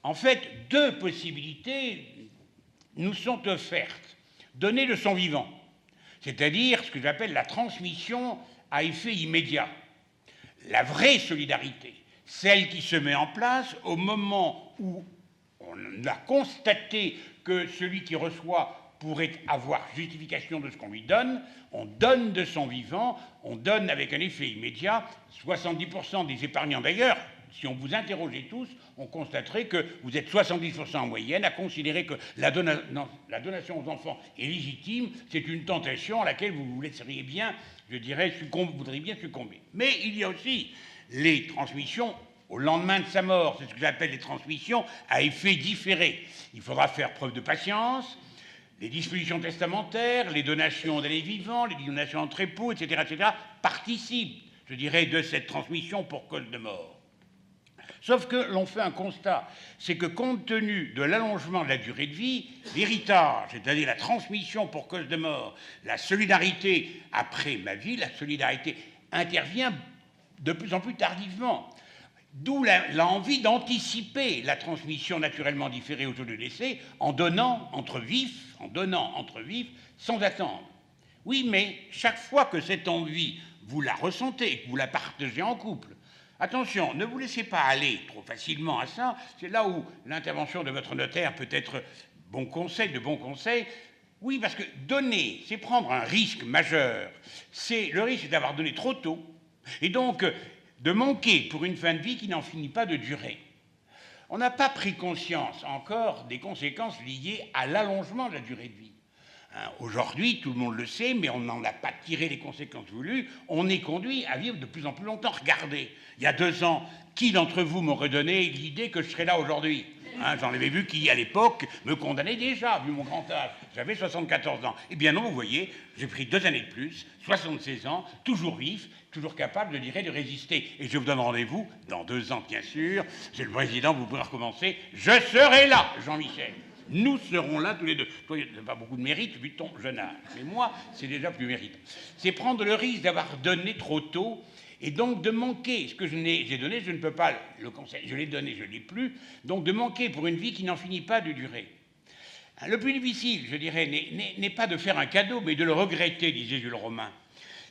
En fait, deux possibilités nous sont offertes. Donner de son vivant, c'est-à-dire ce que j'appelle la transmission à effet immédiat. La vraie solidarité, celle qui se met en place au moment où on a constaté que celui qui reçoit pourrait avoir justification de ce qu'on lui donne, on donne de son vivant, on donne avec un effet immédiat. 70% des épargnants d'ailleurs, si on vous interrogeait tous, on constaterait que vous êtes 70% en moyenne à considérer que la donation aux enfants est légitime, c'est une tentation à laquelle vous laisseriez bien, je dirais, voudriez bien succomber. Mais il y a aussi les transmissions au lendemain de sa mort, c'est ce que j'appelle les transmissions à effet différé. Il faudra faire preuve de patience. Les dispositions testamentaires, les donations d'aller vivants, les donations entre époux, etc., participent, je dirais, de cette transmission pour cause de mort. Sauf que l'on fait un constat, c'est que compte tenu de l'allongement de la durée de vie, l'héritage, c'est-à-dire la transmission pour cause de mort, la solidarité après ma vie, la solidarité intervient de plus en plus tardivement. D'où l'envie d'anticiper la transmission naturellement différée autour du décès en donnant entre vifs, sans attendre. Oui, mais chaque fois que cette envie, vous la ressentez, que vous la partagez en couple, attention, ne vous laissez pas aller trop facilement à ça. C'est là où l'intervention de votre notaire peut être de bon conseil. Oui, parce que donner, c'est prendre un risque majeur. C'est le risque d'avoir donné trop tôt. Et donc, de manquer pour une fin de vie qui n'en finit pas de durer. On n'a pas pris conscience encore des conséquences liées à l'allongement de la durée de vie. Aujourd'hui, tout le monde le sait, mais on n'en a pas tiré les conséquences voulues. On est conduit à vivre de plus en plus longtemps. Regardez, il y a 2 ans, qui d'entre vous m'aurait donné l'idée que je serais là aujourd'hui ? J'en avais vu qui, à l'époque, me condamnait déjà, vu mon grand âge. J'avais 74 ans. Eh bien non, vous voyez, j'ai pris 2 années de plus, 76 ans, toujours vif, toujours capable, je dirais, de résister. Et je vous donne rendez-vous, dans 2 ans, bien sûr. C'est le président, vous pourrez recommencer. Je serai là, Jean-Michel. Nous serons là tous les deux. Toi, tu n'as pas beaucoup de mérite vu ton jeune âge. Mais moi, c'est déjà plus mérite. C'est prendre le risque d'avoir donné trop tôt et donc de manquer. Ce que j'ai donné, je ne peux pas le conseiller. Je l'ai donné, je ne l'ai plus. Donc de manquer pour une vie qui n'en finit pas de durer. Le plus difficile, je dirais, n'est pas de faire un cadeau, mais de le regretter, disait Jules Romain.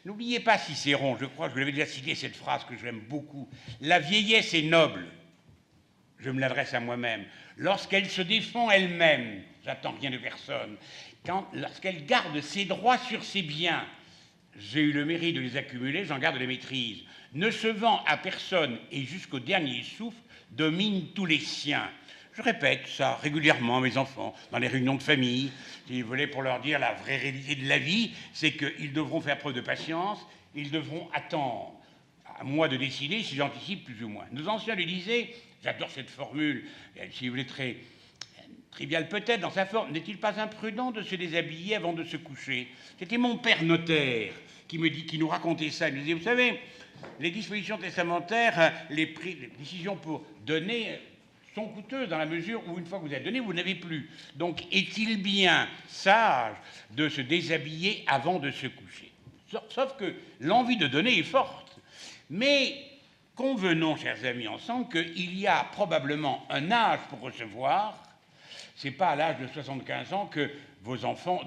N'oubliez pas Cicéron, je crois que je vous l'avais déjà cité cette phrase que j'aime beaucoup. La vieillesse est noble. Je me l'adresse à moi-même. Lorsqu'elle se défend elle-même, j'attends rien de personne, lorsqu'elle garde ses droits sur ses biens, j'ai eu le mérite de les accumuler, j'en garde les maîtrises, ne se vend à personne et jusqu'au dernier souffle, domine tous les siens. Je répète ça régulièrement à mes enfants, dans les réunions de famille, si vous voulez, pour leur dire la vraie réalité de la vie, c'est qu'ils devront faire preuve de patience, ils devront attendre. À moi de décider si j'anticipe plus ou moins. Nos anciens le disaient, j'adore cette formule, si vous voulez, très triviale peut-être dans sa forme, n'est-il pas imprudent de se déshabiller avant de se coucher? C'était mon père notaire qui nous racontait ça. Il nous disait, vous savez, les dispositions testamentaires, les décisions pour donner sont coûteuses dans la mesure où une fois que vous avez donné, vous n'avez plus. Donc, est-il bien sage de se déshabiller avant de se coucher? Sauf que l'envie de donner est forte. Mais convenons, chers amis, ensemble, qu'il y a probablement un âge pour recevoir. Ce n'est pas à l'âge de 75 ans que vos enfants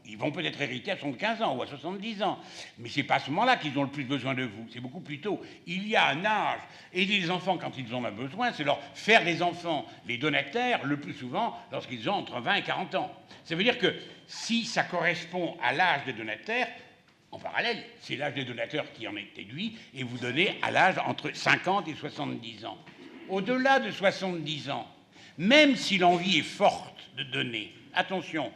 ils vont peut-être hériter à 75 ans ou à 70 ans. Mais ce n'est pas à ce moment-là qu'ils ont le plus besoin de vous. C'est beaucoup plus tôt. Il y a un âge. Aider les enfants quand ils en ont besoin, c'est leur faire des enfants, les donataires, le plus souvent, lorsqu'ils ont entre 20 et 40 ans. Ça veut dire que si ça correspond à l'âge des donataires, en parallèle, c'est l'âge des donateurs qui en est déduit, et vous donnez à l'âge entre 50 et 70 ans. Au-delà de 70 ans, même si l'envie est forte de donner, attention,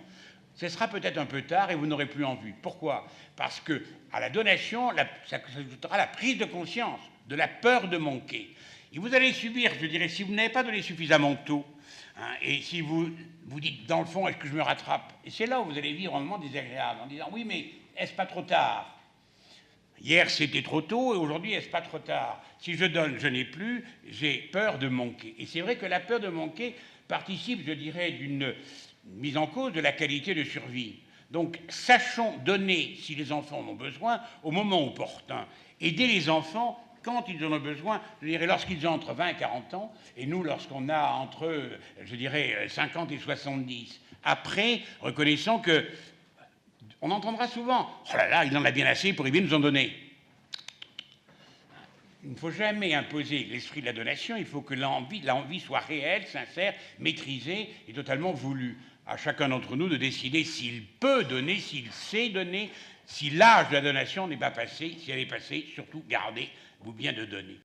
ce sera peut-être un peu tard et vous n'aurez plus envie. Pourquoi? Parce que à la donation, ça s'ajoutera la prise de conscience de la peur de manquer. Et vous allez subir, je dirais, si vous n'avez pas donné suffisamment tôt, et si vous dites, dans le fond, est-ce que je me rattrape? Et c'est là où vous allez vivre un moment désagréable, en disant, oui, mais est-ce pas trop tard? Hier, c'était trop tôt, et aujourd'hui, est-ce pas trop tard? Si je donne, je n'ai plus, j'ai peur de manquer. Et c'est vrai que la peur de manquer participe, je dirais, d'une mise en cause de la qualité de survie. Donc, sachons donner, si les enfants en ont besoin, au moment opportun. Aider les enfants quand ils en ont besoin, je dirais lorsqu'ils ont entre 20 et 40 ans, et nous lorsqu'on a entre, je dirais, 50 et 70. Après, reconnaissons que on entendra souvent « Oh là là, il en a bien assez pour bien nous en donner ». Il ne faut jamais imposer l'esprit de la donation, il faut que l'envie soit réelle, sincère, maîtrisée et totalement voulue. À chacun d'entre nous de décider s'il peut donner, s'il sait donner, si l'âge de la donation n'est pas passé, si elle est passée, surtout gardez-vous bien de donner.